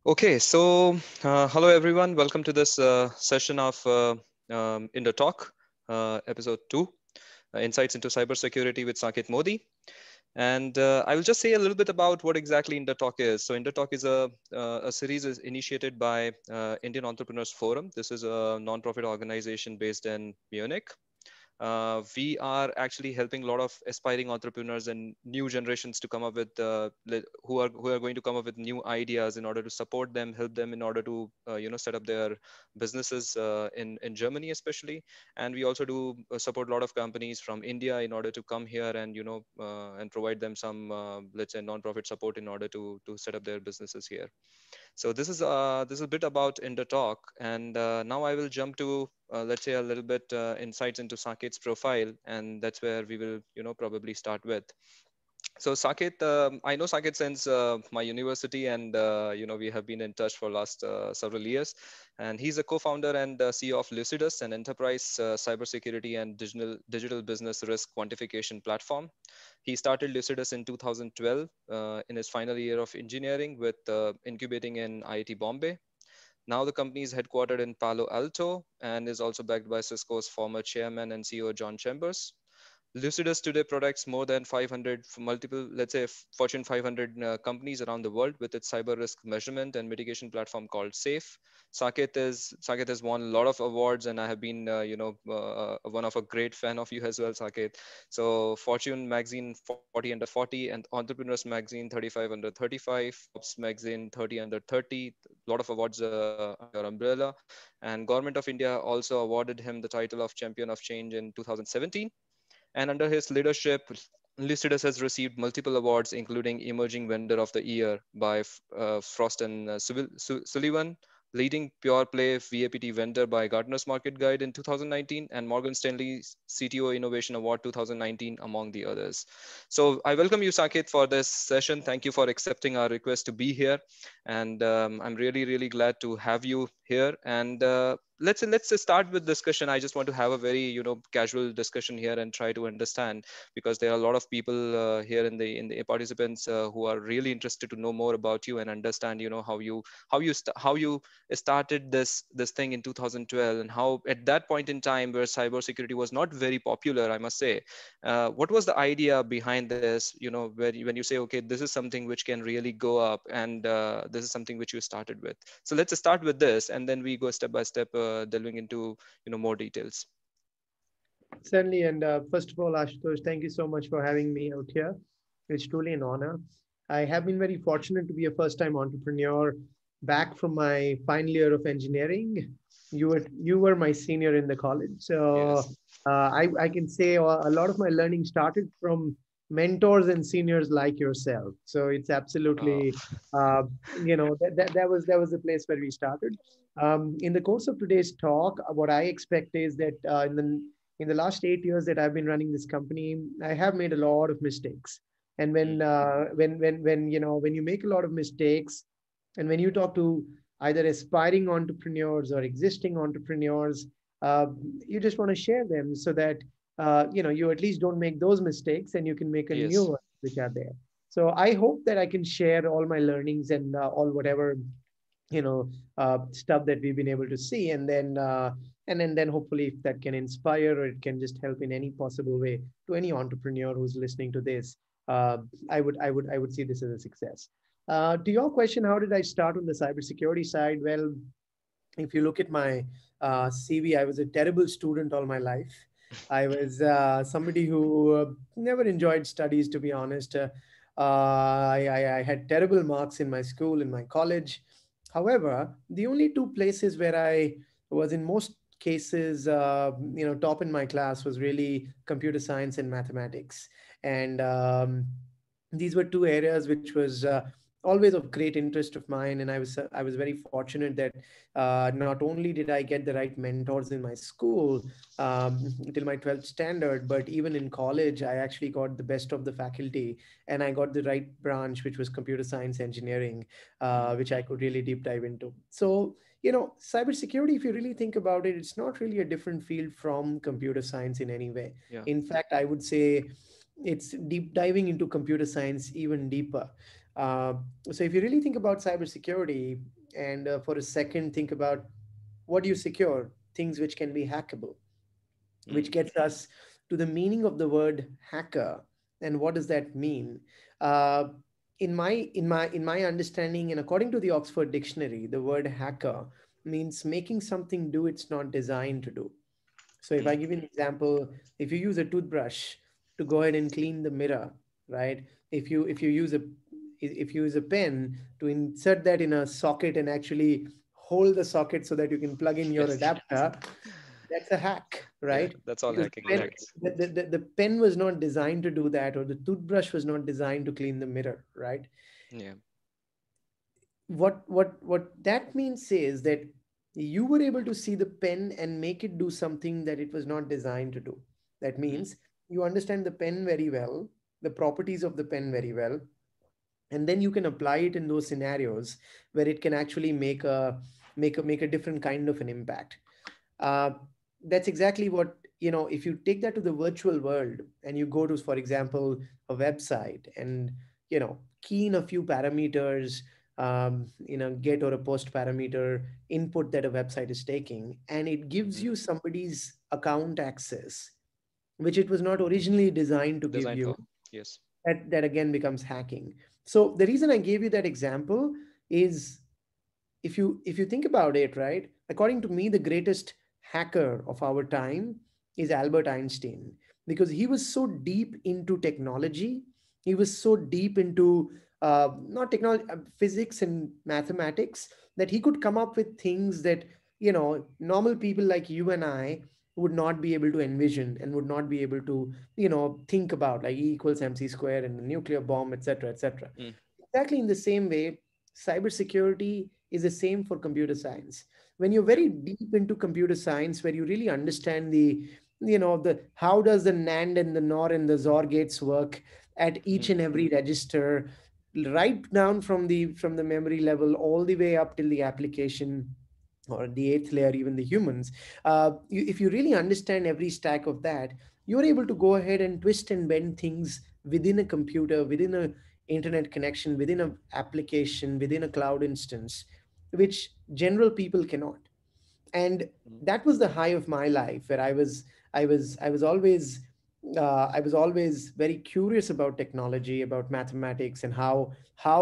Okay, so hello everyone. Welcome to this session of In the Talk, episode 2, Insights into Cybersecurity with Saket Modi. And I will just say a little bit about what exactly In the Talk is. So In the Talk is a series is initiated by Indian Entrepreneurs Forum. This is a non-profit organization based in Munich. We are actually helping a lot of aspiring entrepreneurs and new generations to come up with who are going to come up with new ideas in order to support them, help them in order to set up their businesses in Germany especially. And we also do support a lot of companies from India in order to come here and and provide them some let's say non-profit support in order to set up their businesses here. So this is a bit about in the talk, and now I will jump to let's say a little bit insights into Saket's profile, and that's where we will probably start with. So Saket, I know Saket since my university, and we have been in touch for last several years. And he's a co-founder and CEO of Lucidus, an enterprise cybersecurity and digital business risk quantification platform. He started Lucidus in 2012 in his final year of engineering with incubating in IIT Bombay. Now the company is headquartered in Palo Alto and is also backed by Cisco's former chairman and CEO John Chambers. Lucidus today protects more than 500 multiple, let's say, Fortune 500 companies around the world with its cyber risk measurement and mitigation platform called SAFE. Saket has won a lot of awards, and I have been, one of a great fan of you as well, Saket. So Fortune magazine 40 under 40 and Entrepreneurs magazine 35 under 35, Forbes magazine 30 under 30. A lot of awards under your umbrella, and Government of India also awarded him the title of Champion of Change in 2017. And under his leadership, Lucidus has received multiple awards, including Emerging Vendor of the Year by Frost and Sullivan, Leading Pure Play VAPT Vendor by Gartner's Market Guide in 2019, and Morgan Stanley's CTO Innovation Award 2019, among the others. So I welcome you, Saket, for this session. Thank you for accepting our request to be here. And I'm really, really glad to have you here. And let's just start with discussion. I just want to have a very casual discussion here and try to understand, because there are a lot of people here in the participants who are really interested to know more about you and understand how you started this thing in 2012, and how at that point in time where cybersecurity was not very popular, I must say, what was the idea behind this, when you say, okay, this is something which can really go up, and this is something which you started with. So let's start with this, and then we go step by step, delving into more details. Certainly, and first of all, Ashutosh, thank you so much for having me out here. It's truly an honor. I have been very fortunate to be a first-time entrepreneur back from my final year of engineering. You were my senior in the college, so Yes. I can say a lot of my learning started from mentors and seniors like yourself. So it's Oh, absolutely, that was the place where we started. In the course of today's talk, what I expect is that in the last 8 years that I've been running this company, I have made a lot of mistakes. And mm, when you make a lot of mistakes, and when you talk to either aspiring entrepreneurs or existing entrepreneurs, uh, you just want to share them so that you at least don't make those mistakes and you can make a new yes. one which are there. So I hope that I can share all my learnings and all whatever stuff that we've been able to see, and then hopefully if that can inspire or it can just help in any possible way to any entrepreneur who's listening to this, uh, I would see this as a success. To your question, how did I start on the cybersecurity side? Well, if you look at my CV, I was a terrible student all my life. I was somebody who never enjoyed studies, to be honest. I had terrible marks in my school, in my college. However, the only two places where I was in most cases, top in my class was really computer science and mathematics. And these were two areas which was always of great interest of mine, and I was very fortunate that not only did I get the right mentors in my school till my 12th standard, but even in college I actually got the best of the faculty, and I got the right branch, which was computer science engineering, Mm, which I could really deep dive into. So cybersecurity, if you really think about it, it's not really a different field from computer science in any way. yeah. In fact, I would say it's deep diving into computer science even deeper. Uh, so if you really think about cybersecurity, and for a second think about what do you secure, things which can be hackable, which Mm, gets us to the meaning of the word hacker. And what does that mean? Uh, in my understanding, and according to the Oxford Dictionary, the word hacker means making something do it's not designed to do. So if I mm, give you an example, if you use a toothbrush to go ahead and clean the mirror, right? If you use a if you use a pen to insert that in a socket and actually hold the socket so that you can plug in your yes. adapter, that's a hack, Yeah, right? that's all Because hacking pen, nowadays. the pen was not designed to do that, or the toothbrush was not designed to clean the mirror, right? Yeah. What that means is that you were able to see the pen and make it do something that it was not designed to do. That Mm, means you understand the pen very well, the properties of the pen very well, and then you can apply it in those scenarios where it can actually make a different kind of an impact. uh, that's exactly what, if you take that to the virtual world and you go to, for example, a website, and key in a few parameters, get or a post parameter input that a website is taking, and it gives mhm. you somebody's account access which it was not originally designed to give Designed you. for. Yes. That again becomes hacking. So the reason I gave you that example is, if you think about it, right, according to me, the greatest hacker of our time is Albert Einstein, because he was so deep into technology. He was so deep into not technology, physics and mathematics, that he could come up with things that normal people like you and I would not be able to envision and would not be able to think about, like E equals mc square and the nuclear bomb, etc., etc. Mm, Exactly in the same way, cybersecurity is the same for computer science. When you're yeah. very deep into computer science, where you really understand the how does the NAND and the NOR and the XOR gates work at each Mm, and every register, right down from the memory level all the way up till the application, or the eighth layer, even the humans. If you really understand every stack of that, you're able to go ahead and twist and bend things within a computer, within a internet connection, within a application, within a cloud instance, which general people cannot. And mm, that was the high of my life, where I was always very curious about technology, about mathematics, and how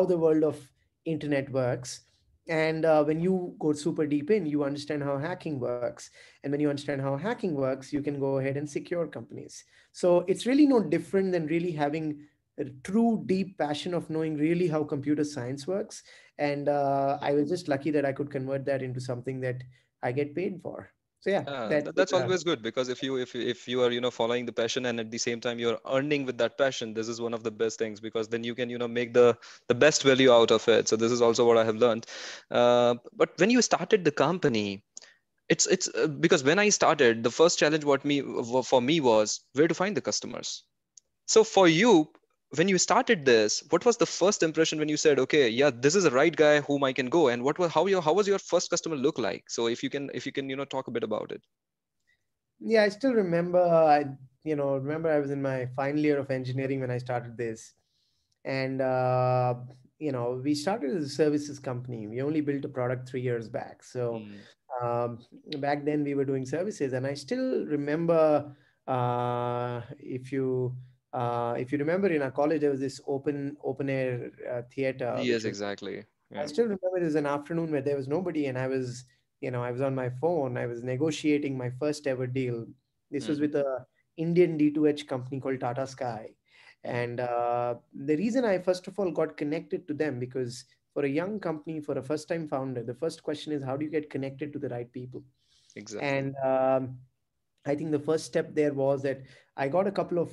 the world of internet works. And when you go super deep in, you understand how hacking works. And when you understand how hacking works, you can go ahead and secure companies. So it's really no different than really having a true deep passion of knowing really how computer science works. And I was just lucky that I could convert that into something that I get paid for. So yeah, yeah, that that's always good, because if you are following the passion, and at the same time you're earning with that passion, this is one of the best things, because then you can make the best value out of it. So this is also what I have learned. But when you started the company, it's because when I started, the first challenge for me was where to find the customers. So for you, when you started this, what was the first impression when you said, okay, yeah, this is the right guy whom I can go, and how was your first customer look like? So if you can talk a bit about it. yeah, I still remember. I was in my final year of engineering when I started this, and we started as a services company. We only built a product 3 years back. So Mm, um, back then we were doing services, and I still remember. If you remember, in our college there was this open air theater, yes, which was, exactly. I Yeah. still remember, there was an afternoon where there was nobody, and I was on my phone. I was negotiating my first ever deal. This was Mm-hmm. with a Indian D2H company called Tata Sky. Mm, And the reason I first of all got connected to them, because for a young company, for a first time founder, the first question is, how do you get connected to the right people? exactly. And I think the first step there was that I got a couple of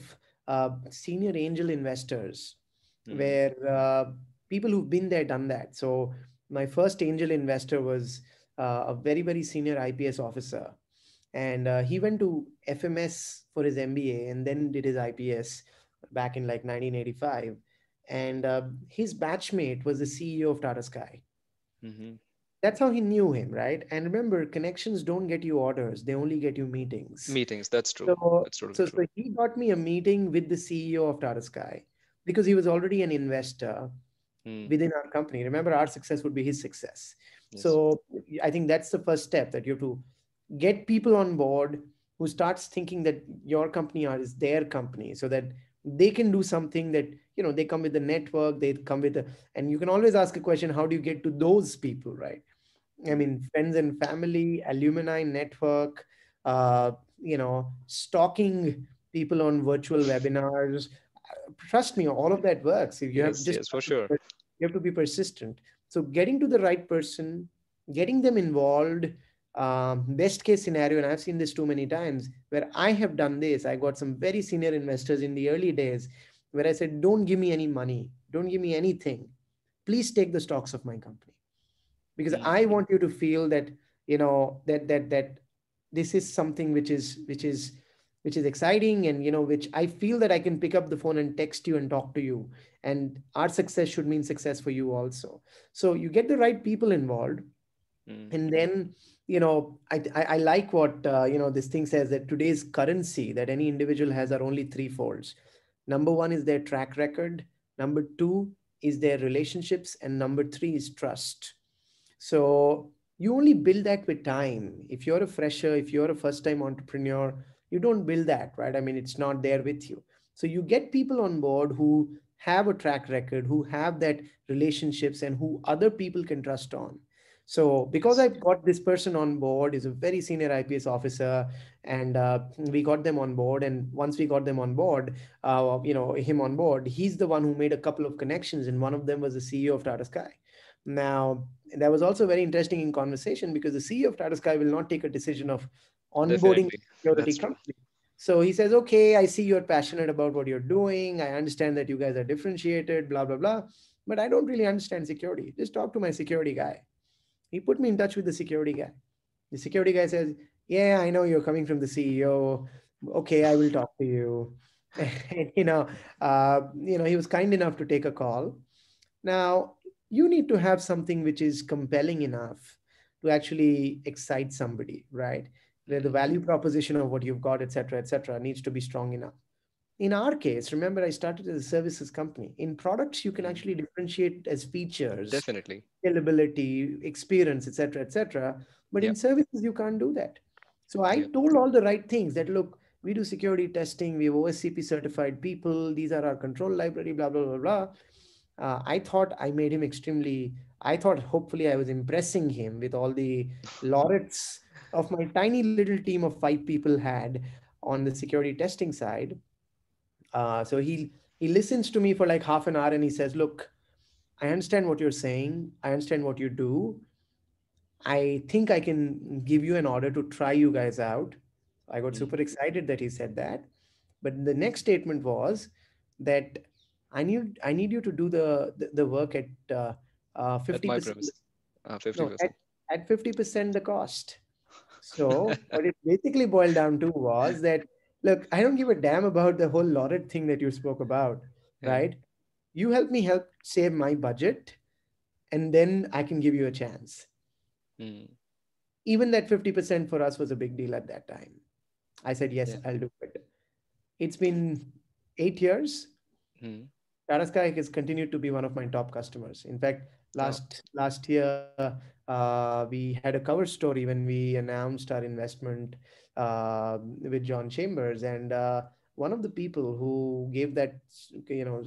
senior angel investors, Mm, where people who've been there, done that. So my first angel investor was a very, very senior IPS officer. And he went to FMS for his MBA and then did his IPS back in like 1985. And his batchmate was the CEO of Tata Sky. mm-hmm. That's how he knew him, right? And remember, connections don't get you orders, they only get you meetings. Meetings. That's true. So, That's totally so, true. so he got me a meeting with the CEO of Tata Sky, because he was already an investor. Mm. within our company. Remember, our success would be his success. Yes. So I think that's the first step, that you have to get people on board who starts thinking that your company is their company, so that they can do something that, they come with the network, they come with the, and you can always ask a question, how do you get to those people, right? I Mm. mean, friends and family, alumni network, stalking people on virtual webinars. Trust me, all of that works. If you have Yes. just, Yes. For sure. you have to be persistent. So getting to the right person, getting them involved. Best case scenario, and I've seen this too many times, where I have done this. I got some very senior investors in the early days, where I said, "Don't give me any money. Don't give me anything. Please take the stocks of my company, because Mm. I want you to feel that, that this is something which is exciting, and which I feel that I can pick up the phone and text you and talk to you, and our success should mean success for you also." So you get the right people involved, Mm. and then, I like what, this thing says, that today's currency that any individual has are only three folds. Number one is their track record, number two is their relationships, and number three is trust. So you only build that with time. If you're a fresher, if you're a first time entrepreneur, you don't build that, right? I mean, it's not there with you. So you get people on board who have a track record, who have that relationships, and who other people can trust on. So because Yes. I've got this person on board, is a very senior IPS officer, and we got them on board. And once we got them on board, him on board, he's the one who made a couple of connections, and one of them was the CEO of Tata Sky. Now, that was also very interesting in conversation, because the CEO of Tata Sky will not take a decision of onboarding a Definitely. security That's true. company. So he says, "Okay, I see you're passionate about what you're doing. I understand that you guys are differentiated, blah, blah, blah. But I don't really understand security. Just talk to my security guy." He put me in touch with the security guy. The security guy says, "Yeah, I know you're coming from the CEO. Okay, I will talk to you." And, he was kind enough to take a call. Now, you need to have something which is compelling enough to actually excite somebody, right? Where the Mm. value proposition of what you've got, et cetera, needs to be strong enough. In our case, remember, I started as a services company. In products, you can Mm. actually differentiate as features, Definitely. scalability, experience, et cetera, et cetera. But Yeah. in services, you can't do that. So I Yeah. told all the right things, that look, we do security testing, we have OSCP certified people, these are our control library, blah, blah, blah, blah. I thought I made him extremely, I thought hopefully I was impressing him with all the laurels of my tiny little team of 5 people had on the security testing side. So he listens to me for like half an hour, and he says, "Look, I understand what you're saying. I understand what you do. I think I can give you an order to try you guys out." I got Mm. super excited that he said that. But the next statement was that I need you to do the work at At my 50%. premise, No, at 50%. 50% the cost. So what it basically boiled down to was that, look, I don't give a damn about the whole lauded thing that you spoke about, Yeah. right? You help save my budget, and then I can give you a chance. Mm. Even that 50% for us was a big deal at that time. I said, yes, Yeah. I'll do it. It's been 8 years. Mm. Tata Sky has continued to be one of my top customers. In fact, Oh, last year, we had a cover story when we announced our investment with John Chambers, and one of the people who gave that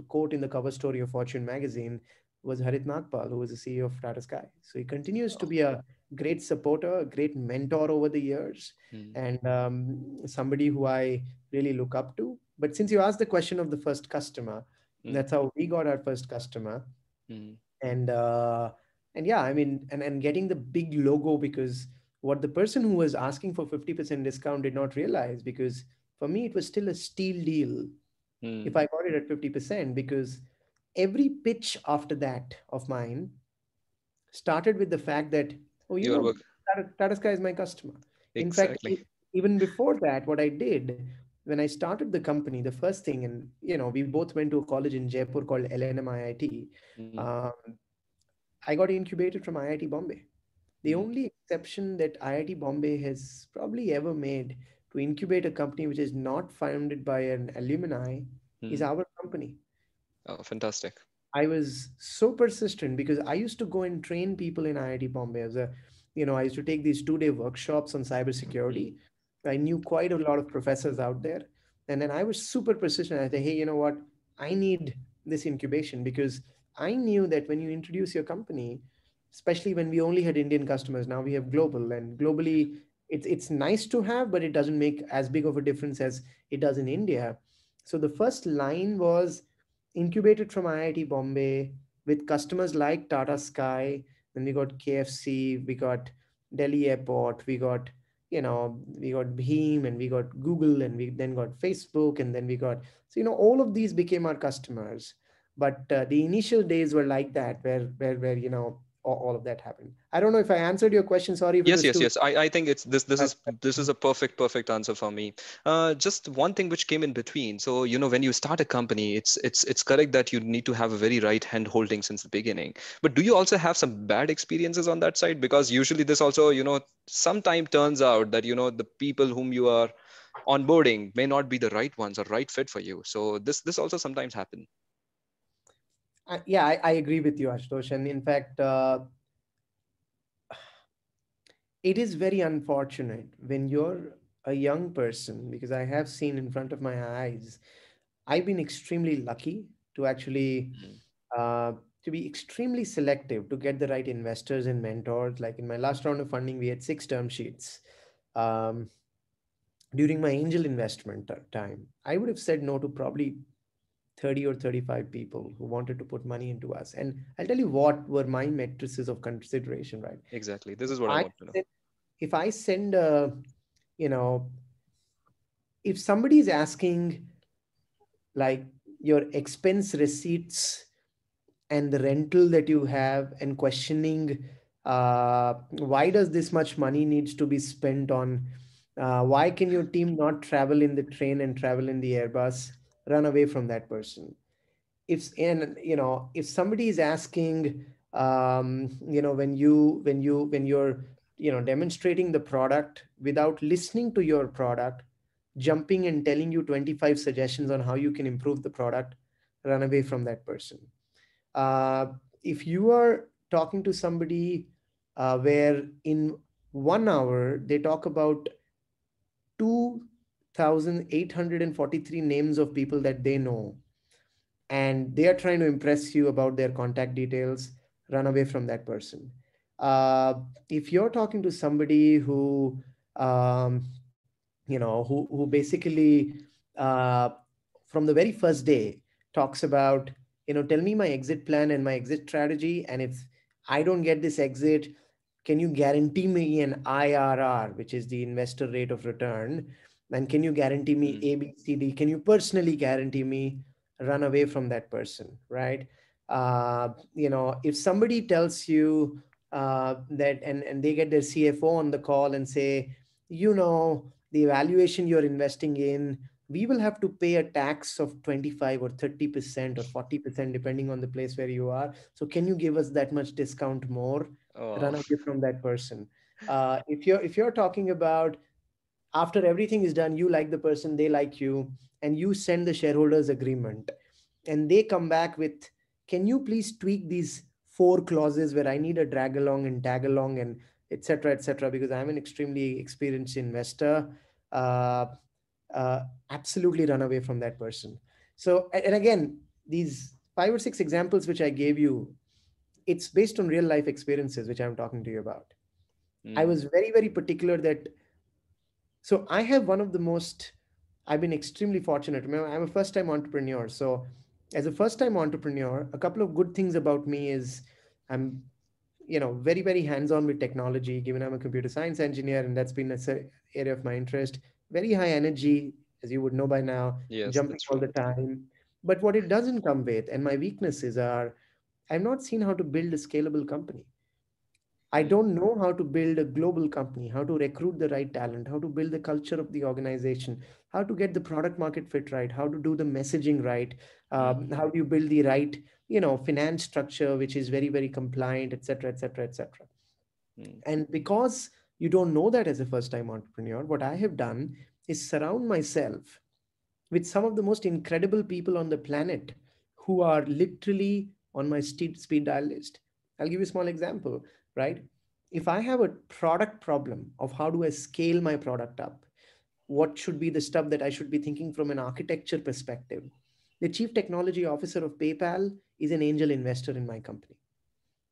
quote in the cover story of Fortune magazine was Harit Nagpal, who was the CEO of Tata Sky. So he continues to oh. be a great supporter, a great mentor over the years, Mm. and somebody who I really look up to. But since you asked the question of the first customer, Mm. that's how we got our first customer. Mm. And yeah, I mean, and getting the big logo, because what the person who was asking for 50% discount did not realize, because for me it was still a steal deal if Mm. I got it at 50%, because every pitch after that of mine started with the fact that, oh, Your work. Tata Sky is my customer. In fact, Exactly. even before that, what I did when I started the company, the first thing, and we both went to a college in Jaipur called LNM Mm. Um, I got incubated from IIT Bombay. The Mm. only exception that IIT Bombay has probably ever made to incubate a company which is not founded by an alumni is Mm. our company. Oh, fantastic. I was so persistent because I used to go and train people in IIT Bombay as a, I used to take these 2-day workshops on Mm. cybersecurity. I knew quite a lot of professors out there. And then I was super persistent. I said, hey, you know what? I need this incubation because I knew that when you introduce your company, especially when we only had Indian customers, now we have global, and globally it's nice to have, but it doesn't make as big of a difference as it does in India. So the first line was incubated from IIT Bombay with customers like Tata Sky. Then we got KFC, we got Delhi Airport, we got Beam, and we got Google, and we then got Facebook, and then we got, so all of these became our customers. But the initial days were like that, where all of that happened. I don't know if I answered your question. Sorry if it Yes, was yes, too, yes. I think it's but this is a perfect answer for me. Just one thing which came in between. So, when you start a company, it's correct that you need to have a very right hand holding since the beginning. But do you also have some bad experiences on that side? Because usually this also, sometime turns out that, the people whom you are onboarding may not be the right ones or right fit for you. So this also sometimes happen. yeah, I agree with you, Ashutosh. And in fact, it is very unfortunate when you're a young person, because I have seen in front of my eyes, I've been extremely lucky to actually Mm. uh, to be extremely selective to get the right investors and mentors. Like in my last round of funding, we had 6 term sheets. Um, During my angel investment time, I would have said no to probably 30 or 35 people who wanted to put money into us. And I'll tell you what were my matrices of consideration, right? Exactly. This If is what I I want to know. send, if I send a, you know, if somebody is asking like your expense receipts and the rental that you have and questioning why does this much money needs to be spent on why can your team not travel in the train and travel in the Airbus, run away from that person. If somebody is asking when you're demonstrating the product without listening to your product, jumping and telling you 25 suggestions on how you can improve the product, run away from that person. uh, if you are talking to somebody where in 1 hour they talk about 2,843 names of people that they know, and they are trying to impress you about their contact details, run away from that person. uh, if you're talking to somebody who um, who basically uh, from the very first day talks about, tell me my exit plan and my exit strategy, and if I don't get this exit, can you guarantee me an IRR, which is the investor rate of return, and can you guarantee me Mm. ABCD, can you personally guarantee me, run away from that person, right? If somebody tells you that, and they get their CFO on the call and say, the valuation you're investing in, we will have to pay a tax of 25 or 30% or 40%, depending on the place where you are. So can you give us that much discount more? Oh. Run away from that person. If you're talking about after everything is done, you like the person, they like you, and you send the shareholders agreement, and they come back with, can you please tweak these 4 clauses where I need a drag along and tag along and etc., because I'm an extremely experienced investor. uh, Absolutely run away from that person. So, and again, these 5 or 6 examples which I gave you, it's based on real life experiences which I'm talking to you about. I Mm. was very, very particular that, so I have one of the most, I've been extremely fortunate. Remember, I'm a first time entrepreneur. So as a first time entrepreneur, a couple of good things about me is I'm, very, very hands on with technology, given I'm a computer science engineer, and that's been an area of my interest. Very high energy, as you would know by now, Yes, jumping that's all true. the time. But what it doesn't come with, and my weaknesses are, I've not seen how to build a scalable company. I Mm. don't know how to build a global company, how to recruit the right talent, how to build the culture of the organization, how to get the product market fit right, how to do the messaging right, Mm. how do you build the right, finance structure, which is very, very compliant, etc., etc., etc. Mm. And because you don't know that as a first time entrepreneur, what I have done is surround myself with some of the most incredible people on the planet who are literally on my speed dial list. I'll give you a small example, right? If I have a product problem of how do I scale my product up, what should be the stuff that I should be thinking from an architecture perspective. The chief technology officer of PayPal is an angel investor in my company.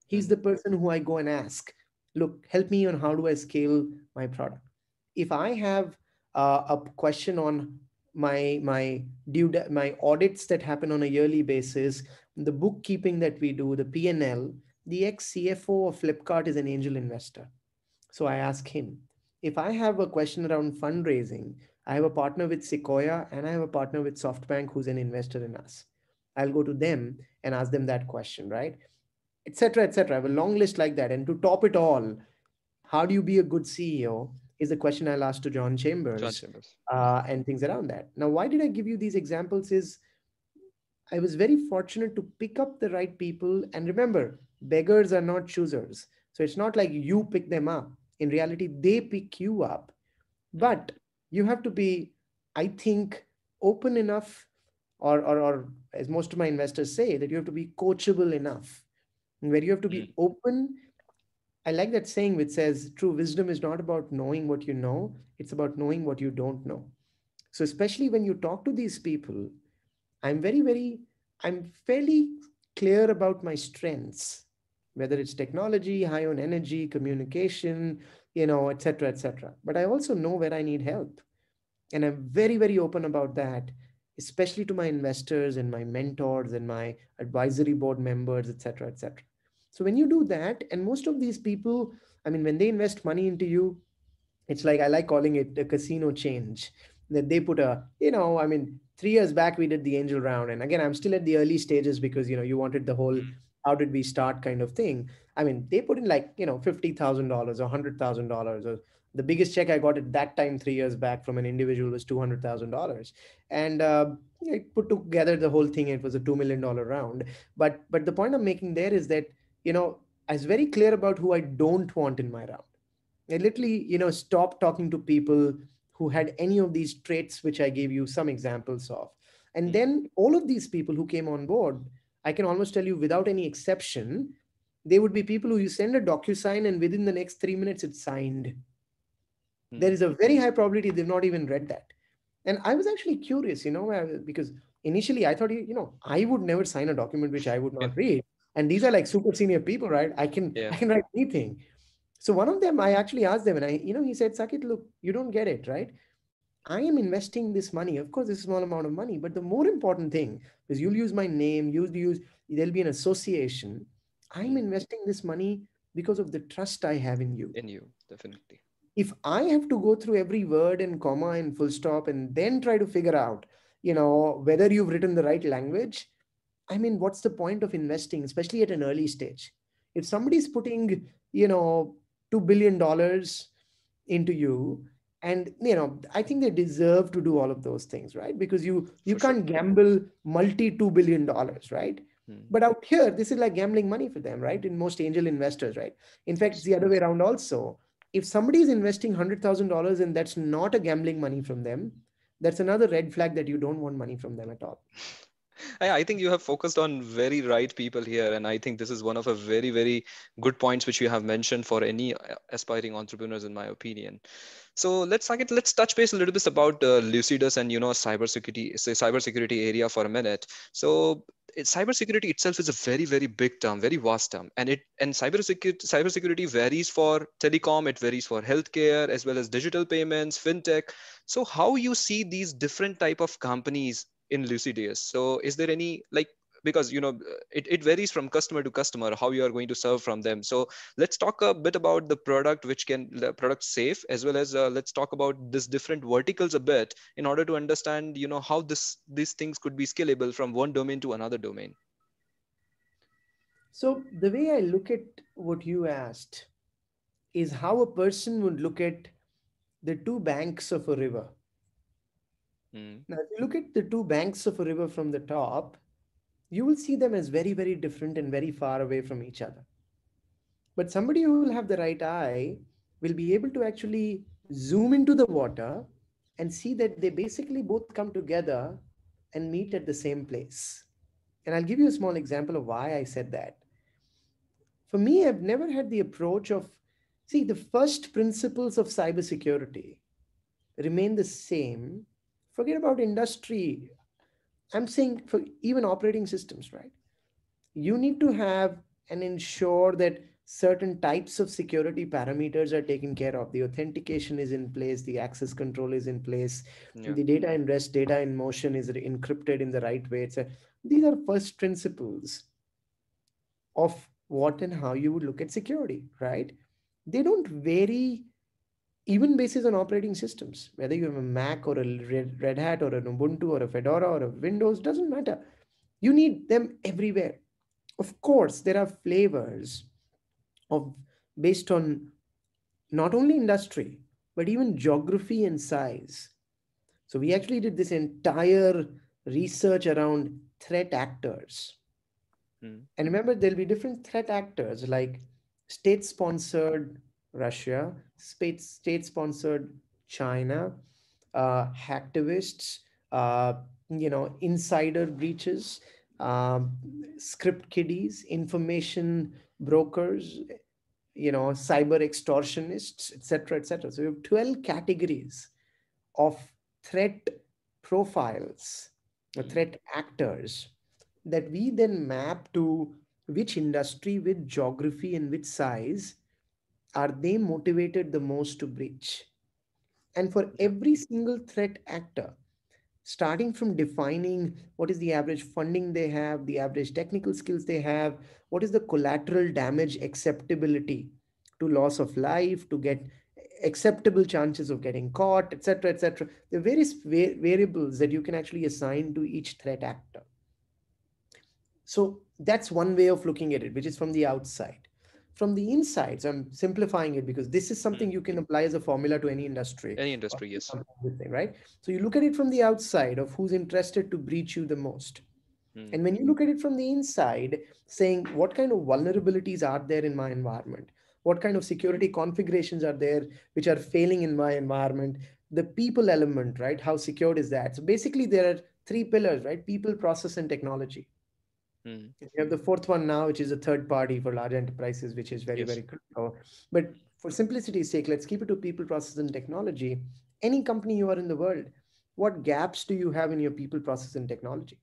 He's Mhm. the person who I go and ask, look, help me on how do I scale my product. If I have a question on my audits that happen on a yearly basis, the bookkeeping that we do, the P&L, the ex CFO of Flipkart is an angel investor. So I ask him. If I have a question around fundraising, I have a partner with Sequoia and I have a partner with SoftBank who's an investor in us. I'll go to them and ask them that question, right? Etc. Etc. I have a long list like that. And to top it all, how do you be a good CEO is the question I'll ask to John John Chambers, Chambers. Mhm. and things around that. Now, why did I give you these examples? Is I was very fortunate to pick up the right people. And remember, beggars are not choosers. So it's not like you pick them up. In reality, they pick you up. Mhm. But you have to be, I think, open enough, or as most of my investors say, that you have to be coachable enough, where you have to Mhm. be open. I like that saying which says true wisdom is not about knowing what you know, it's about knowing what you don't know. So, especially when you talk to these people, I'm I'm fairly clear about my strengths, whether it's technology, high on energy, communication, etc., etc. But I also know where I need help. And I'm very open about that, especially to my investors and my mentors and my advisory board members, etc., etc. So when you do that, and most of these people, I mean, when they invest money into you, it's like, I like calling it a casino change, that they put I mean, 3 years back we did the angel round, and again, I'm still at the early stages because you wanted the whole Mhm. how did we start kind of thing. I mean, they put in like $50,000 or $100,000. Or the biggest check I got at that time 3 years back from an individual was $200,000, and I put together the whole thing. It was a $2 million round. But the point I'm making there is that I was very clear about who I don't want in my round. I literally, stopped talking to people who had any of these traits, which I gave you some examples of. And Mhm. then all of these people who came on board, I can almost tell you without any exception, they would be people who you send a DocuSign and within the next 3 minutes it's signed. There Mhm. is a very high probability they've not even read that. And I was actually curious, because initially I thought, I would never sign a document which I would Yeah. not read. And these are like super senior people, right? I can Yeah. I can write anything. So one of them, I actually asked them, and he said, Sakit, look, you don't get it, right? I am investing this money. Of course, it's a small amount of money, but the more important thing is you'll use my name, there'll be an association. I'm Mhm. investing this money because of the trust I have in you. In you, definitely. If I have to go through every word and comma and full stop and then try to figure out, whether you've written the right language, I mean, what's the point of investing, especially at an early stage? If somebody's putting, $2 billion into you, and I think they deserve to do all of those things, right? Because you For sure. can't gamble multi $2 billion, right? Mhm. But out here, this is like gambling money for them, right? In most angel investors, right? In fact, it's Yes. the other way around also. If somebody is investing $100,000 and that's not a gambling money from them, that's another red flag that you don't want money from them at all. I think you have focused on very right people here, and I think this is one of a very good points which you have mentioned for any aspiring entrepreneurs, in my opinion. So let's touch base a little bit about Lucidus and cybersecurity area for a minute. So cybersecurity itself is a very big term, very vast term, and cybersecurity varies for telecom, it varies for healthcare as well as digital payments, fintech. So how you see these different type of companies in Lucidius? So is there any like, because it varies from customer to customer how you are going to serve from them. So let's talk a bit about the product safe, as well as let's talk about this different verticals a bit in order to understand how these things could be scalable from one domain to another domain. So the way I look at what you asked is how a person would look at the two banks of a river. Mm, Now, if you look at the two banks of a river from the top, you will see them as very different and very far away from each other. But somebody who will have the right eye will be able to actually zoom into the water and see that they basically both come together and meet at the same place. And I'll give you a small example of why I said that. For me, I've never had the approach of, see, the first principles of cybersecurity remain the same. Forget about industry. I'm saying for even operating systems, right? You need to have and ensure that certain types of security parameters are taken care of. The authentication is in place, the access control is in place, Yeah. the data in rest, data in motion is encrypted in the right way. These are first principles of what and how you would look at security, right? They don't vary even basis on operating systems, whether you have a Mac or a Red Hat or an Ubuntu or a Fedora or a Windows, doesn't matter. You need them everywhere. Of course, there are flavors of based on not only industry, but even geography and size. So we actually did this entire research around threat actors. Mm. And remember, there'll be different threat actors like state sponsored Russia, state sponsored China, hacktivists, uh, insider breaches, um, script kiddies, information brokers, cyber extortionists, etc., etc. So we have 12 categories of threat profiles, or Mm. threat actors that we then map to which industry, which geography, and which size are they motivated the most to breach. And for Yeah. every single threat actor, starting from defining what is the average funding they have, the average technical skills they have, what is the collateral damage acceptability to loss of life, to get acceptable chances of getting caught, etc., etc. There are various variables that you can actually assign to each threat actor. So that's one way of looking at it, which is from the outside. From the inside, so I'm simplifying it because this is Mm. something you can apply as a formula to any industry Any or industry, yes. something, right? So you look at it from the outside of who's interested to breach you the most. Mm. And when you look at it from the inside, saying what kind of vulnerabilities are there in my environment? What kind of security configurations are there which are failing in my environment? The people element, right? How secured is that? So basically, there are three pillars, right? People, process, and technology. Mm. You have the fourth one now, which is a third party for large enterprises, which is very, Yes. very critical. But for simplicity's sake, let's keep it to people, process, and technology. Any company you are in the world, what gaps do you have in your people, process, and technology?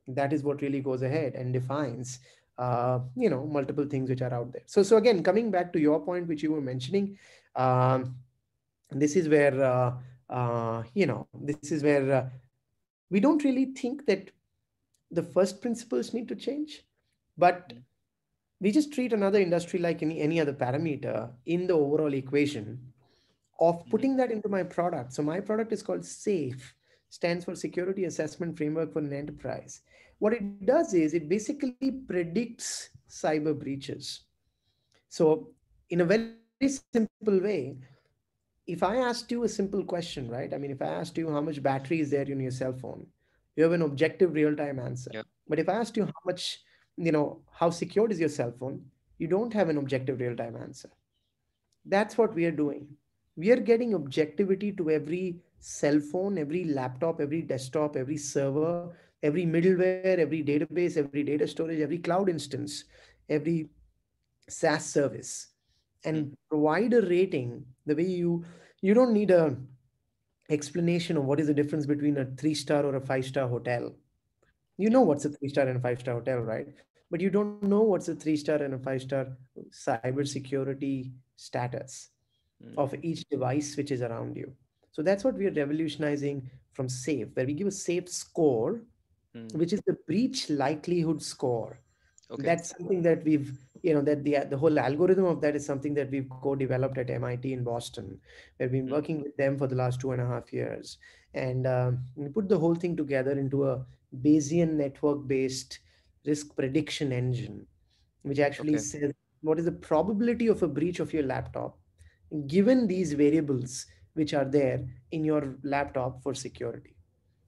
That is what really goes ahead and defines multiple things which are out there. So again, coming back to your point which you were mentioning, this is where this is where we don't really think that the first principles need to change, but Mm. we just treat another industry like any other parameter in the overall equation of Mm. putting that into my product. So my product is called SAFE, stands for Security Assessment Framework for an Enterprise. What it does is it basically predicts cyber breaches. So in a very simple way, if I asked you a simple question, right? I mean, if I asked you how much battery is there in your cell phone, you have an objective real-time answer. Yeah. But if I asked you how much, how secured is your cell phone, you don't have an objective real-time answer. That's what we are doing. We are getting objectivity to every cell phone, every laptop, every desktop, every server, every middleware, every database, every data storage, every cloud instance, every SaaS service, Mm. and provide a rating the way you don't need a explanation of what is the difference between a 3-star or a 5-star hotel. You Yeah. know what's a 3-star and a 5-star hotel, right? But you don't know what's a 3-star and a 5-star cybersecurity status Mm. of each device which is around you. So that's what we are revolutionizing from SAFE, where we give a SAFE score, Mm. which is the breach likelihood score. Okay. That's something that we've, that the whole algorithm of that is something that we've co-developed at MIT in Boston. We've been Mm. working with them for the last 2.5 years, and we put the whole thing together into a Bayesian network-based risk prediction engine, which actually Okay. says what is the probability of a breach of your laptop given these variables which are there in your laptop for security.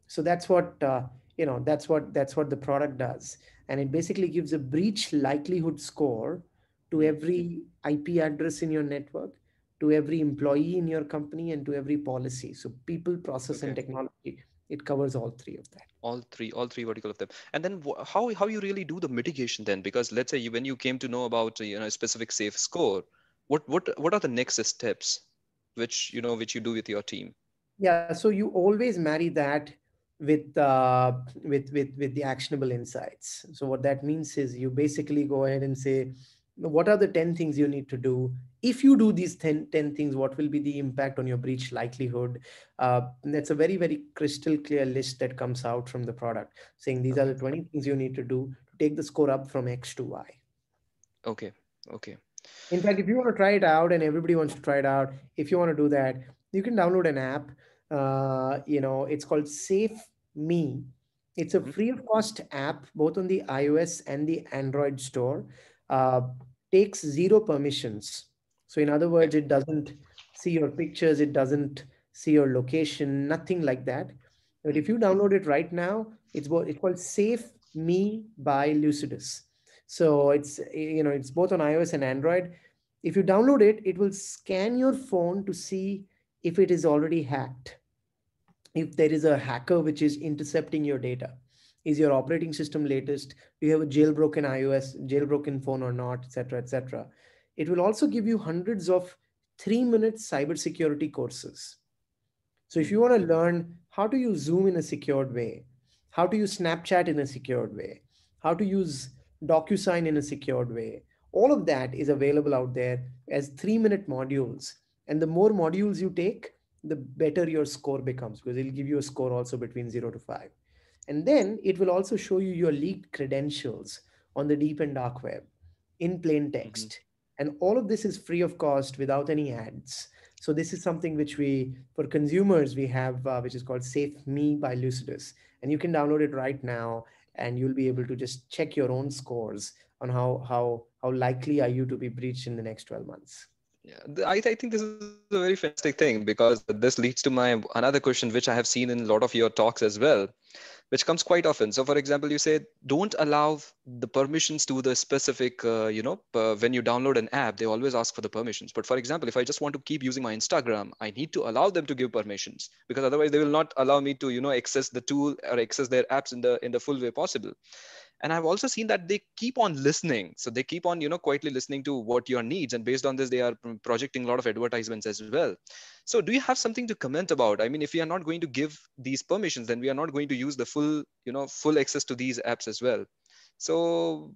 So that's what that's what the product does, and it basically gives a breach likelihood score to Mm. every IP address in your network, to every employee in your company, and to every policy. So people, process, and Okay. technology It covers all three of that. All three vertical of them. And then how you really do the mitigation then? Because let's say when you came to know about a specific safe score, what are the next steps which you do with your team? Yeah, so you always marry that with with the actionable insights. So what that means is you basically go ahead and say, what are the 10 things you need to do? If you do these 10 things, what will be the impact on your breach likelihood? That's a very, very crystal clear list that comes out from the product, saying these are Okay. the 20 things you need to do to take the score up from X to Y. Okay. Okay. In fact, if you want to try it out and everybody wants to try it out, if you want to do that, you can download an app. It's called Safe Me. It's a Hmm. free of cost app, both on the iOS and the Android store. Uh, Takes zero permissions. So, in other Okay. words, it doesn't see your pictures, it doesn't see your location, nothing like that. But if Hmm. you download it right now, it's called Safe Me by Lucidus. So it's both on iOS and Android. If you download it, it will scan your phone to see if it is already hacked, if there is a hacker which is intercepting your data. Is your operating system latest? Do you have a jailbroken iOS, jailbroken phone or not, etc., etc. It will also give you hundreds of 3-minute cybersecurity courses. So if Hmm. you want to learn how to use Zoom in a secured way, how to use Snapchat in a secured way, how to use DocuSign in a secured way, all of that is available out there as 3-minute modules. And the more modules you take, the better your score becomes, because it'll give you a score also between 0 to 5. And then it will also show you your leaked credentials on the deep and dark web in plain Hmm. text. And all of this is free of cost without any ads. So this is something which we, for consumers, we have, which is called Safe Me by Lucidus. And you can download it right now, and you'll be able to just check your own scores on how likely are you to be breached in the next 12 months. Yeah, I think this is a very fantastic thing, because this leads to my another question, which I have seen in a lot of your talks as well, which comes quite often. So, for example, you say don't allow the permissions to the specific, when you download an app, they always ask for the permissions. But for example, if I just want to keep using my Instagram, I need to allow them to give permissions, because otherwise they will not allow me to, access the tool or access their apps in the full way possible. And I've also seen that they keep on listening, so they keep on quietly listening to what your needs, and based on this they are projecting a lot of advertisements as well. So do you have something to comment about? I mean, if we are not going to give these permissions, then we are not going to use the full access to these apps as well. So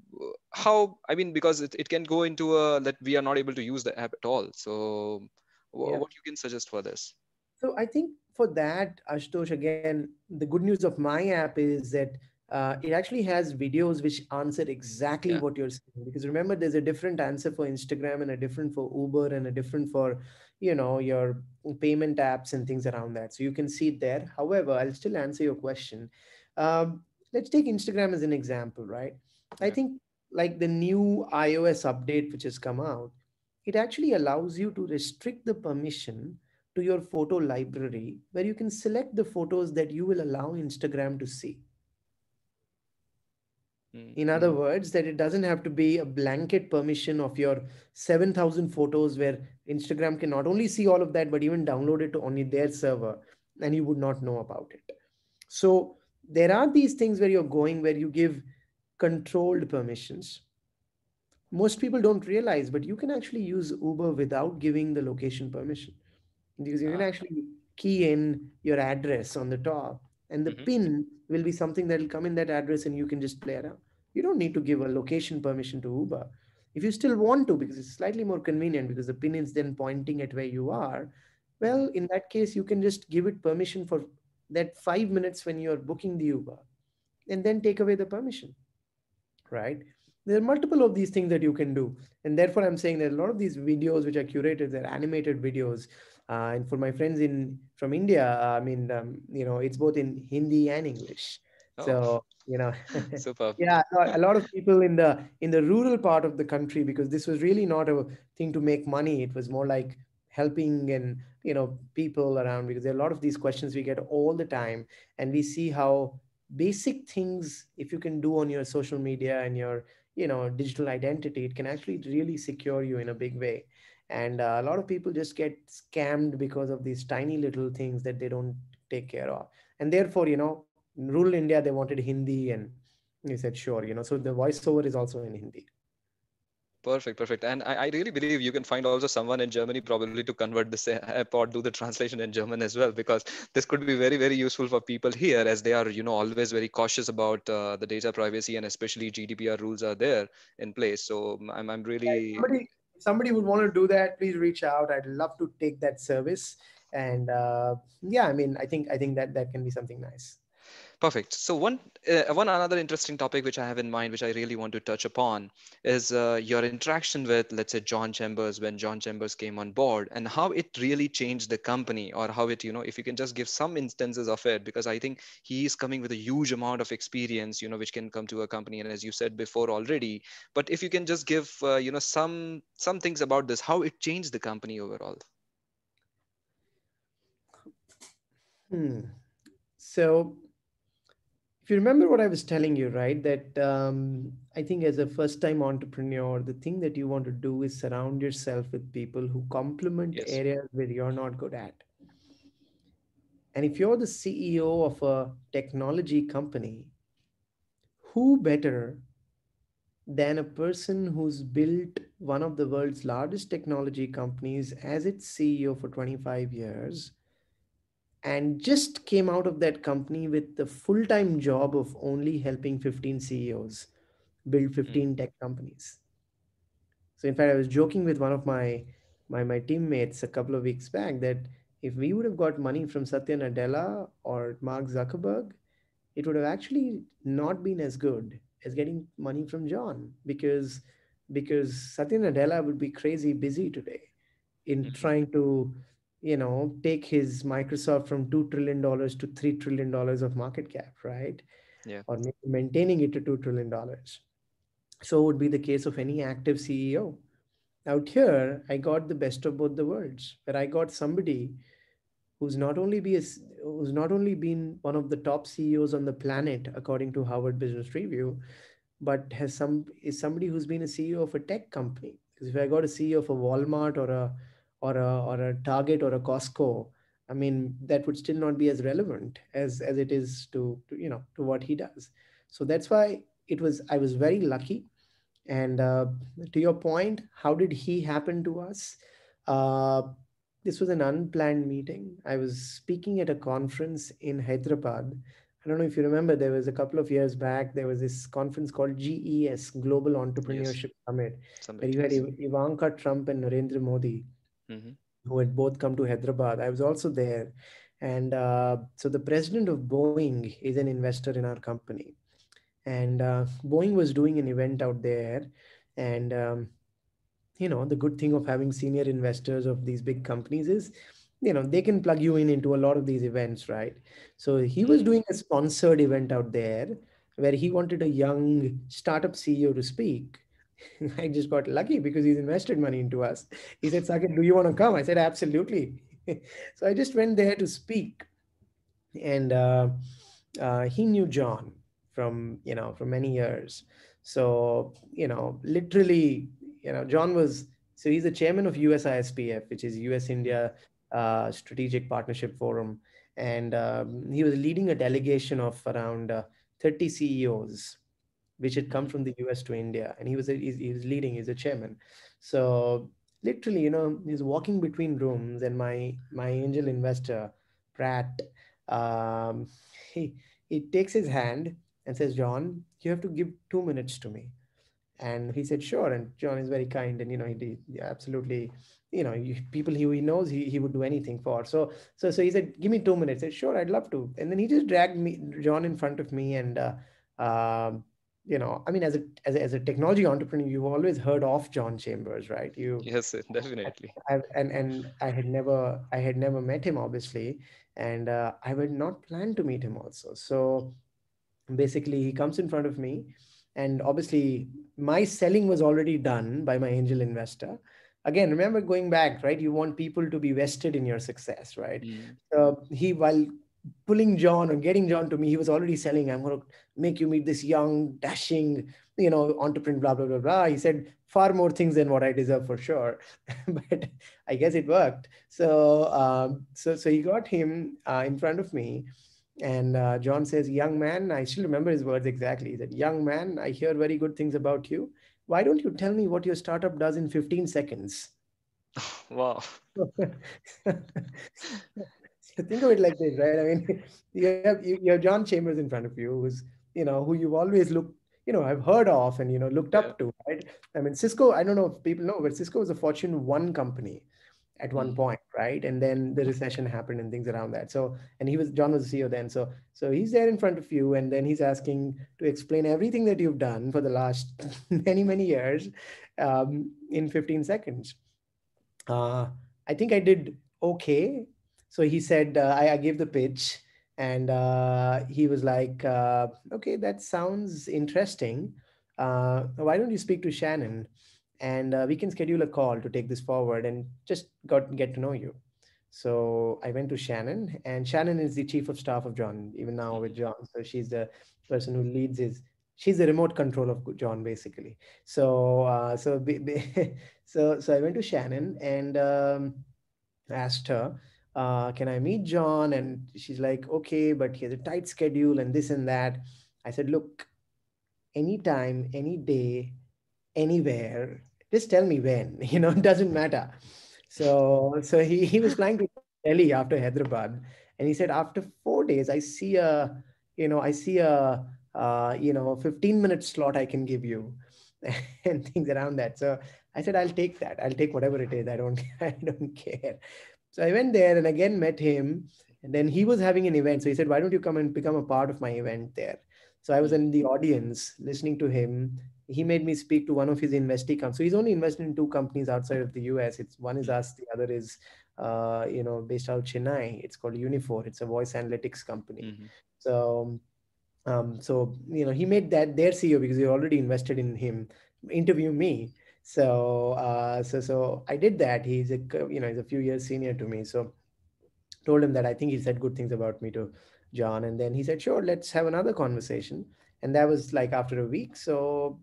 how, I mean, because it can go into that we are not able to use the app at all. So Yeah. what you can suggest for this? So I think for that, Ashutosh, again, the good news of my app is that it actually has videos which answer exactly Yeah. what you're saying. Because remember, there's a different answer for Instagram and a different for Uber and a different for, your payment apps and things around that. So you can see it there. However, I'll still answer your question. Let's take Instagram as an example, right? I Yeah. think like the new iOS update which has come out, it actually allows you to restrict the permission to your photo library, where you can select the photos that you will allow Instagram to see. In other Mm-hmm. words, that it doesn't have to be a blanket permission of your 7,000 photos, where Instagram can not only see all of that, but even download it to only their server, and you would not know about it. So there are these things where you're going, where you give controlled permissions. Most people don't realize, but you can actually use Uber without giving the location permission, because you can Ah. actually key in your address on the top, and the Mm-hmm. pin will be something that will come in that address, and you can just play around. You don't need to give a location permission to Uber. If you still want to, because it's slightly more convenient, because the pin is then pointing at where you are, Mm-hmm. well, in that case, you can just give it permission for that 5 minutes when you're booking the Uber, and then take away the permission, right? There are multiple of these things that you can do. And therefore, I'm saying that a lot of these videos which are curated, they're animated videos. And for my friends in from India, I mean, it's both in Hindi and English. Oh, So, superb. yeah, a lot of people in the rural part of the country, because this was really not a thing to make money. It was more like helping and people around, because there are a lot of these questions we get all the time, and we see how basic things, if you can do on your social media and your digital identity, it can actually really secure you in a big way. And a lot of people just get scammed because of these tiny little things that they don't take care of. And therefore, in rural India, they wanted Hindi, and he said, sure, so the voiceover is also in Hindi. Perfect, perfect. And I really believe you can find also someone in Germany probably to convert this app or do the translation in German as well, because this could be very, very useful for people here, as they are, always very cautious about the data privacy, and especially GDPR rules are there in place. So I'm really If somebody would want to do that, please reach out. I'd love to take that service. And yeah, I mean, I think that can be something nice. perfect. So one another interesting topic which I have in mind, which I really want to touch upon, is your interaction with, let's say, John Chambers when John Chambers came on board, and how it really changed the company, or how it, if you can just give some instances of it, because I think he is coming with a huge amount of experience, which can come to a company, and as you said before already. But if you can just give, some things about this, how it changed the company overall. Hmm. So if you remember what I was telling you, right, that I think as a first time entrepreneur, the thing that you want to do is surround yourself with people who complement Yes. areas where you're not good at. And if you're the CEO of a technology company, who better than a person who's built one of the world's largest technology companies as its CEO for 25 years and just came out of that company with the full-time job of only helping 15 CEOs build Mm, 15 tech companies. So in fact, I was joking with one of my teammates a couple of weeks back that if we would have got money from Satya Nadella or Mark Zuckerberg, it would have actually not been as good as getting money from John, because Satya Nadella would be crazy busy today in mhm. trying to take his Microsoft from $2 trillion to $3 trillion of market cap, right? Yeah. Or maybe maintaining it to $2 trillion. So would be the case of any active CEO. Out here, I got the best of both the worlds, where I got somebody who's not only been one of the top CEOs on the planet according to Harvard Business Review, but is somebody who's been a CEO of a tech company. Because if I got a CEO of a Walmart or a Target or a Costco, I mean that would still not be as relevant as it is to what he does. So that's why I was very lucky. And to your point, how did he happen to us? Uh, this was an unplanned meeting. I was speaking at a conference in Hyderabad. I don't know if you remember, there was a couple of years back, there was this conference called GES, Global Yes. Entrepreneurship Summit, where Summit. you had Yes. Ivanka Trump and Narendra Modi, Hmm. who had both come to Hyderabad. I was also there. And so the president of Boeing is an investor in our company. And Boeing was doing an event out there. And the good thing of having senior investors of these big companies is they can plug you in into a lot of these events, right? So he was Mm. doing a sponsored event out there where he wanted a young startup CEO to speak. I just got lucky because he's invested money into us. He said, Saket, do you want to come? I said, absolutely. So I just went there to speak. And he knew John from many years. So literally, John was so he's the chairman of USISPF, which is US Mm. India Strategic Partnership Forum, and he was leading a delegation of around 30 CEOs which had come Mhm. from the US to India, and he was leading, he's a chairman. So literally, he's walking between rooms, and my angel investor, Pratt, um, he he takes his hand and says, John, you have to give 2 minutes to me. And he said, sure. And John is very kind, and absolutely, people he knows he would do anything for. So he said, give me 2 minutes. I said, sure, I'd love to. And then he just dragged me John in front of me, and um, I mean, as a technology entrepreneur, you've always heard of John Chambers, right? Yes, definitely. And I had never met him, obviously, and I had not planned to meet him also. So basically he comes in front of me, and obviously my selling was already done by my angel investor. Again, remember, going back, right, you want people to be vested in your success, right? Mm. So he while pulling John or getting John to me. He was already selling. I'm going to make you meet this young, dashing, entrepreneur, blah, blah, blah, blah. He said far more things than what I deserve for sure. But I guess it worked. So he got him in front of me. And John says, young man, I still remember his words exactly. He said, young man, I hear very good things about you. Why don't you tell me what your startup does in 15 seconds? Wow. So think of it like this, right? I mean, you have John Chambers in front of you, who you've always I've heard of and looked Yeah. up to, right? I mean, Cisco. I don't know if people know, but Cisco was a Fortune 1 company at one Mm. point, right? And then the recession happened and things around that. So, and John was the CEO then. So he's there in front of you, and then he's asking to explain everything that you've done for the last many, many years in 15 seconds. uh, I think I did okay. So he said, I gave the pitch, and he was like, okay, that sounds interesting. Why don't you speak to Shannon? And we can schedule a call to take this forward and just get to know you. So I went to Shannon, and Shannon is the chief of staff of John, even now with Mhm. John. So she's the person who she's the remote control of John, basically. So I went to Shannon and asked her, can I meet John? And she's like, okay, but he has a tight schedule and this and that. I said, look, anytime, any day, anywhere, just tell me when, it doesn't matter. So he was flying to Delhi after Hyderabad, and he said, after 4 days, I see a 15-minute slot I can give you, and things around that. So I said, I'll take that. I'll take whatever it is. I don't I don't care. So I went there and again met him. And then he was having an event. So he said, why don't you come and become a part of my event there? So I was Mm. in the audience listening to him. He made me speak to one of his investee companies. So he's only invested in two companies outside of the US. It's one is Mm. us, the other is based out of Chennai. It's called Unifor. It's a voice analytics company. Mhm. So he made that their CEO because he already invested in him, interview me. So I did that. He's a few years senior to me. So told him that I think he said good things about me to John. And then he said, sure, let's have another conversation. And that was like after a week. So,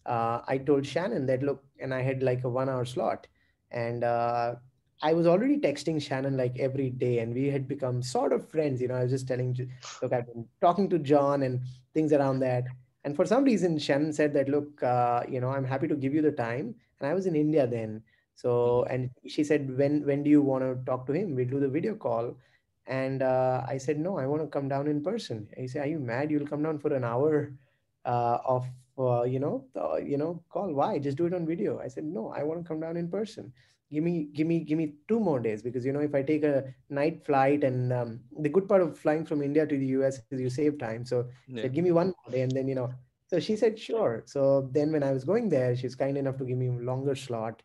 I told Shannon that, look, and I had like a 1 hour slot. And I was already texting Shannon like every day, and we had become sort of friends. I was just look, I've been talking to John and things around that. And for some reason, Shannon said that, look, I'm happy to give you the time. And I was in India then. So, Mhm. and she said, when do you want to talk to him? We'll do the video call. And I said, no, I want to come down in person. He said, are you mad? You'll come down for an hour of, call. Why? Just do it on video. I said, no, I want to come down in person. Give me 2 more days, because if I take a night flight, and the good part of flying from India to the US is you save time. So I said, Yeah. give me 1 more day, and then. So she said, sure. So then when I was going there, she was kind enough to give me a longer slot.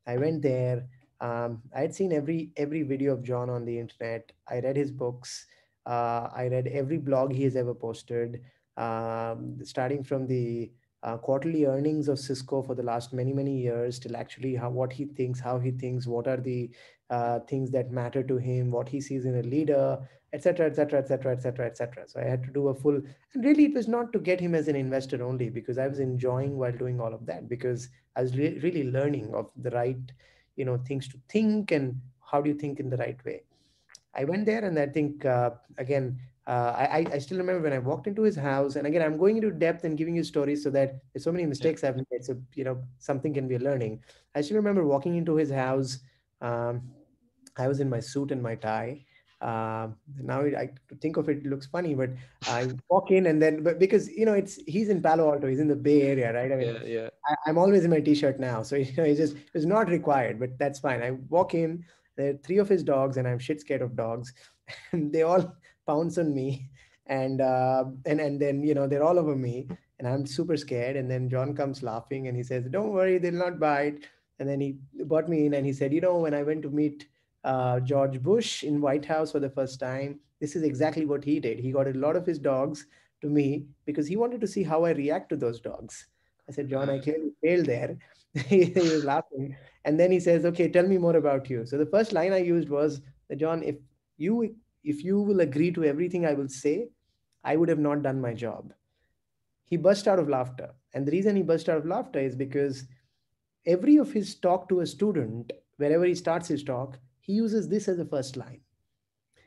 I went there. I had seen every video of John on the internet. I read his books. I read every blog he has ever posted, starting from the quarterly earnings of Cisco for the last many many years till actually what he thinks, how he thinks, what are the things that matter to him, what he sees in a leader, etc., etc., etc., etc., etc. So I had to do a full. And really, it was not to get him as an investor only, because I was enjoying while doing all of that, because I was really learning of the right, things to think, and how do you think in the right way. I went there, and I think again, I still remember when I walked into his house. And again, I'm going into depth and giving you stories so that there's so many Yeah. mistakes I've made. So something can be a learning. I still remember walking into his house. Um, I was in my suit and my tie. Now to think of it, it looks funny, but I walk in, and then, but because he's in Palo Alto, he's in the Bay Area, right? I mean, Yeah. Yeah. I'm always in my t-shirt now, so it's not required, but that's fine. I walk in, there are three of his dogs, and I'm shit scared of dogs, and they all pounce on me, and then they're all over me, and I'm super scared. And then John comes laughing, and he says, "Don't worry, they'll not bite." And then he brought me in, and he said, when I went to meet George Bush in White House for the first time, this is exactly what he did. He got a lot of his dogs to me because he wanted to see how I react to those dogs. I said, John, I clearly failed there. He was laughing. And then he says, okay, tell me more about you. So the first line I used was, John, if you if you will agree to everything I will say, I would have not done my job. He burst out of laughter. And the reason he burst out of laughter is because every of his talk to a student, wherever he starts his talk, he uses this as a first line.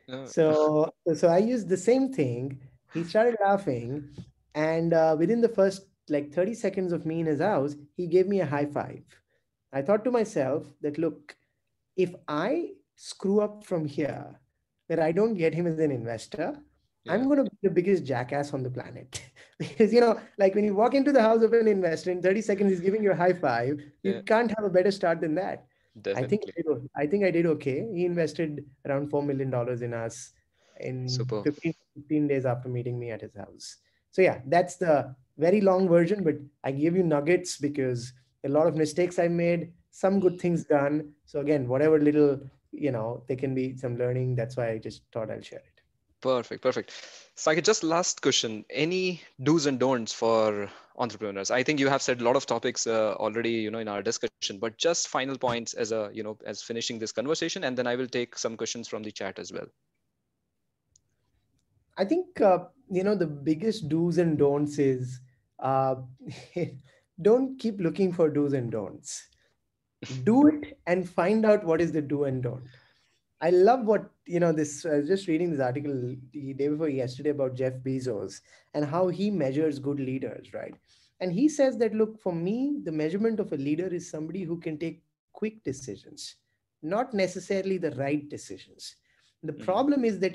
Uh, So I used the same thing. He started laughing, and within the first like 30 seconds of me in his house, he gave me a high five. I thought to myself that, look, if I screw up from here, that I don't get him as an investor, I'm yeah, going to be the biggest jackass on the planet. Because, like when you walk into the house of an investor, in 30 seconds, he's giving you a high five. You yeah, can't have a better start than that. definitely. I think I did okay. He invested around $4 million in us in Super. 15 days after meeting me at his house. So yeah, that's the very long version, but I gave you nuggets because a lot of mistakes I made, some good things done. So again, whatever little, there can be some learning. That's why I just thought I'll share it. Perfect, perfect. Saket, just last question. Any do's and don'ts for entrepreneurs? I think you have said a lot of topics already, in our discussion, but just final points as as finishing this conversation, and then I will take some questions from the chat as well. I think, the biggest do's and don'ts is uh, don't keep looking for do's and don'ts. Do it and find out what is the do and don't. I love what, this, I was just reading this article the day before yesterday about Jeff Bezos and how he measures good leaders, right? And he says that, look, for me, the measurement of a leader is somebody who can take quick decisions, not necessarily the right decisions. The Hmm. problem is that,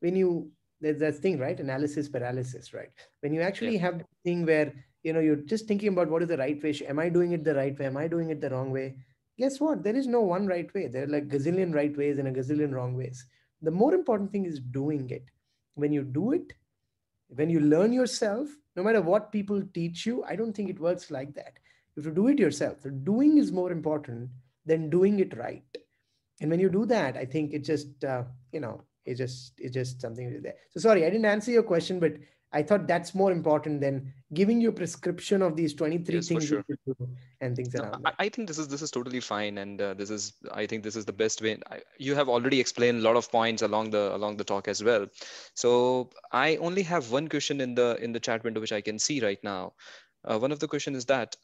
when you, there's that thing, right? Analysis paralysis, right? When you Yeah, actually have the thing where, you're just thinking about what is the right way. Am I doing it the right way? Am I doing it the wrong way? Guess what? There is no one right way. There are like gazillion right ways and a gazillion wrong ways. The more important thing is doing it. When you do it, when you learn yourself, no matter what people teach you, I don't think it works like that. You have to do it yourself. So doing is more important than doing it right. And when you do that, I think it just, it's just something there. So sorry, I didn't answer your question, but I thought that's more important than giving you a prescription of these 23 yes, for things you sure. should do and things No, around that. I think this is totally fine, and this is I think this is the best way. You have already explained a lot of points along the talk as well. So I only have one question in the chat window which I can see right now. One of the question is that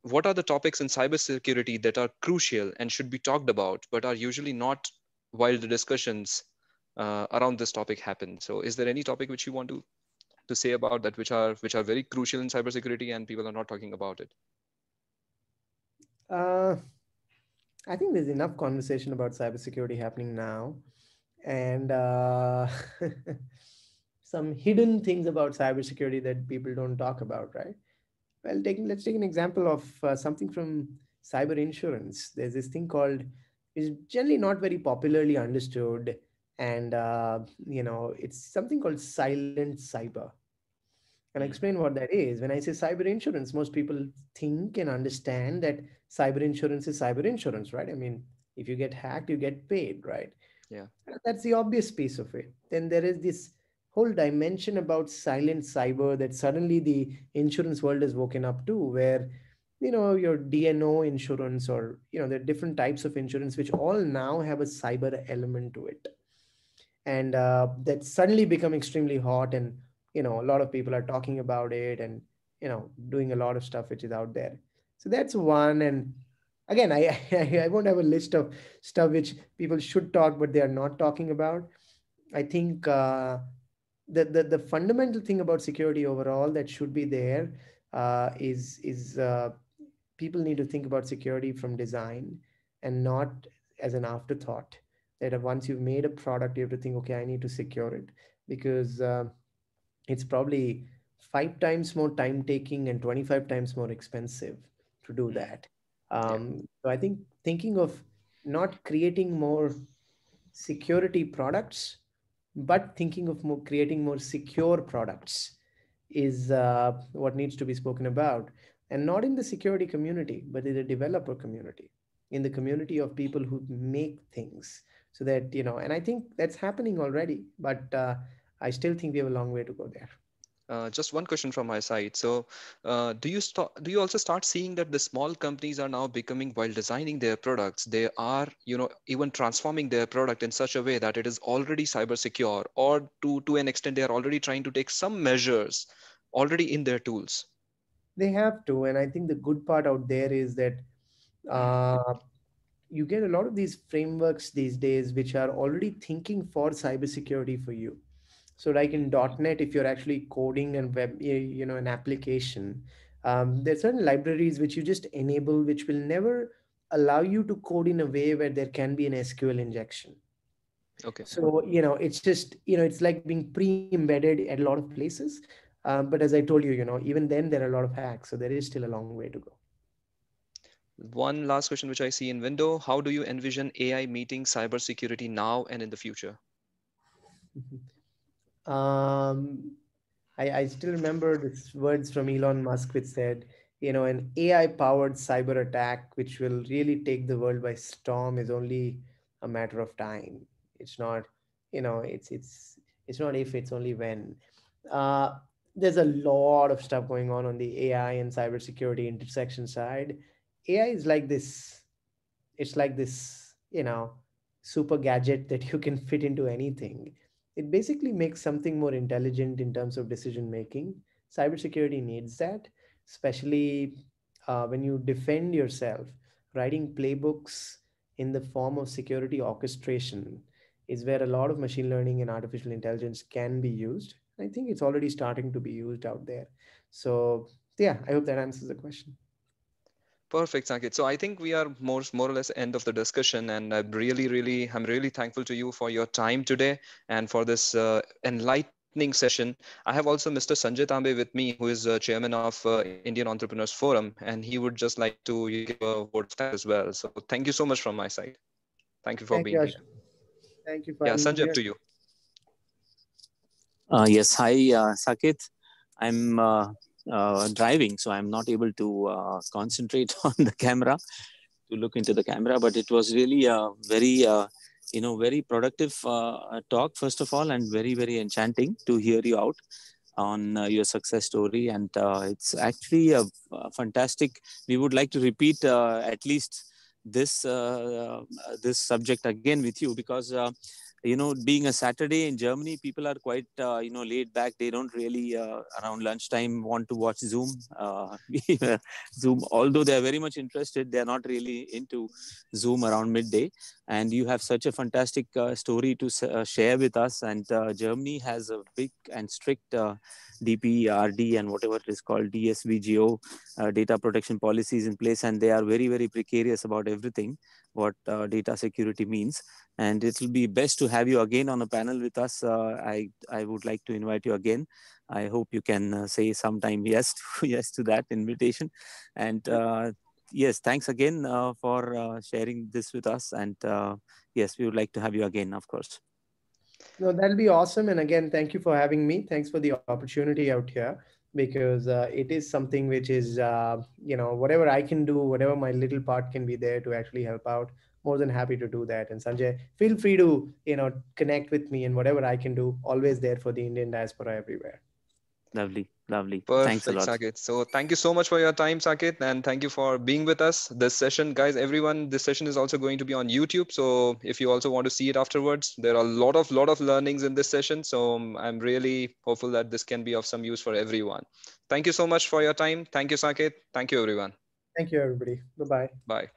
what are the topics in cybersecurity that are crucial and should be talked about, but are usually not while the discussions around this topic happen? So is there any topic which you want to say about that which are very crucial in cybersecurity and people are not talking about it? Uh, I think there's enough conversation about cybersecurity happening now, and some hidden things about cybersecurity that people don't talk about, right? Well, let's take an example of something from cyber insurance. There's this thing called, is generally not very popularly understood, and it's something called silent cyber. And I Mm, explain what that is. When I say cyber insurance, most people think and understand that cyber insurance is cyber insurance, right? I mean, if you get hacked, you get paid, right? yeah. That's the obvious piece of it. Then there is this whole dimension about silent cyber that suddenly the insurance world has woken up to, where your DNO insurance, or there are different types of insurance which all now have a cyber element to it, and that's suddenly become extremely hot, and a lot of people are talking about it, and doing a lot of stuff which is out there. So that's one. And again, I won't have a list of stuff which people should talk but they are not talking about. I think the fundamental thing about security overall that should be there is people need to think about security from design and not as an afterthought. That once you've made a product, you have to think, okay, I need to secure it, because it's probably 5 times more time taking and 25 times more expensive to do Mm, that. yeah. So I think thinking of not creating more security products, but thinking of creating more secure products is what needs to be spoken about. And not in the security community, but in the developer community, in the community of people who make things. So that, and I think that's happening already, but I still think we have a long way to go there. Just one question from my side. So, do you also start seeing that the small companies are now becoming, while designing their products, they are, even transforming their product in such a way that it is already cyber secure, or to an extent they are already trying to take some measures already in their tools? They have to, and I think the good part out there is that uh, you get a lot of these frameworks these days which are already thinking for cybersecurity for you. So like in .NET, if you're actually coding and an application, there's certain libraries which you just enable, which will never allow you to code in a way where there can be an SQL injection. Okay. So, it's just, it's like being pre-embedded at a lot of places. But as I told you, even then there are a lot of hacks. So there is still a long way to go. One last question which I see in window: how do you envision AI meeting cybersecurity now and in the future? Um, I still remember these words from Elon Musk, which said, an AI powered cyber attack, which will really take the world by storm, is only a matter of time. It's not, it's not if, it's only when. Uh, there's a lot of stuff going on the AI and cybersecurity intersection side. AI is like this, it's like this, super gadget that you can fit into anything. It basically makes something more intelligent in terms of decision making. Cybersecurity needs that, especially when you defend yourself. Writing playbooks in the form of security orchestration is where a lot of machine learning and artificial intelligence can be used. I think it's already starting to be used out there. So, yeah, I hope that answers the question. Perfect, Sankit. So I think we are more or less end of the discussion, and I'm really thankful to you for your time today and for this enlightening session. I have also Mr. Sanjay Tambe with me, who is chairman of Indian Entrepreneurs Forum, and he would just like to give a vote of thanks as well. So thank you so much from my side. Thank you for Thank being you, here. Ash. Thank you for Yeah, having me Sanjay, up here. to you. Yes, hi, Saket. I'm driving, so I'm not able to concentrate on the camera to look into the camera. But it was really a very productive talk, first of all, and very, very enchanting to hear you out on your success story. And it's actually a fantastic. We would like to repeat at least this subject again with you because being a Saturday in Germany, people are quite laid back. They don't really around lunchtime want to watch Zoom. Zoom, although they are very much interested, they are not really into Zoom around midday. And you have such a fantastic story to share with us. And Germany has a big and strict DPRD and whatever it is called DSVGO data protection policies in place, and they are very, very precarious about everything what data security means. And it will be best to have you again on a panel with us. I would like to invite you again. I hope you can say sometime yes to, yes to that invitation. And yes, thanks again for sharing this with us. And yes, we would like to have you again, of course. No, that'll be awesome. And again, thank you for having me. Thanks for the opportunity out here, because it is something which is, whatever I can do, whatever my little part can be there to actually help out, more than happy to do that. And Sanjay, feel free to, connect with me, and whatever I can do, always there for the Indian diaspora everywhere. Lovely, lovely. Thanks a Perfect, lot. Saket. So thank you so much for your time, Saket, and thank you for being with us this session. Guys, everyone, this session is also going to be on YouTube. So if you also want to see it afterwards, there are a lot of learnings in this session. So I'm really hopeful that this can be of some use for everyone. Thank you so much for your time. Thank you, Saket. Thank you, everyone. Thank you, everybody. Bye bye. Bye.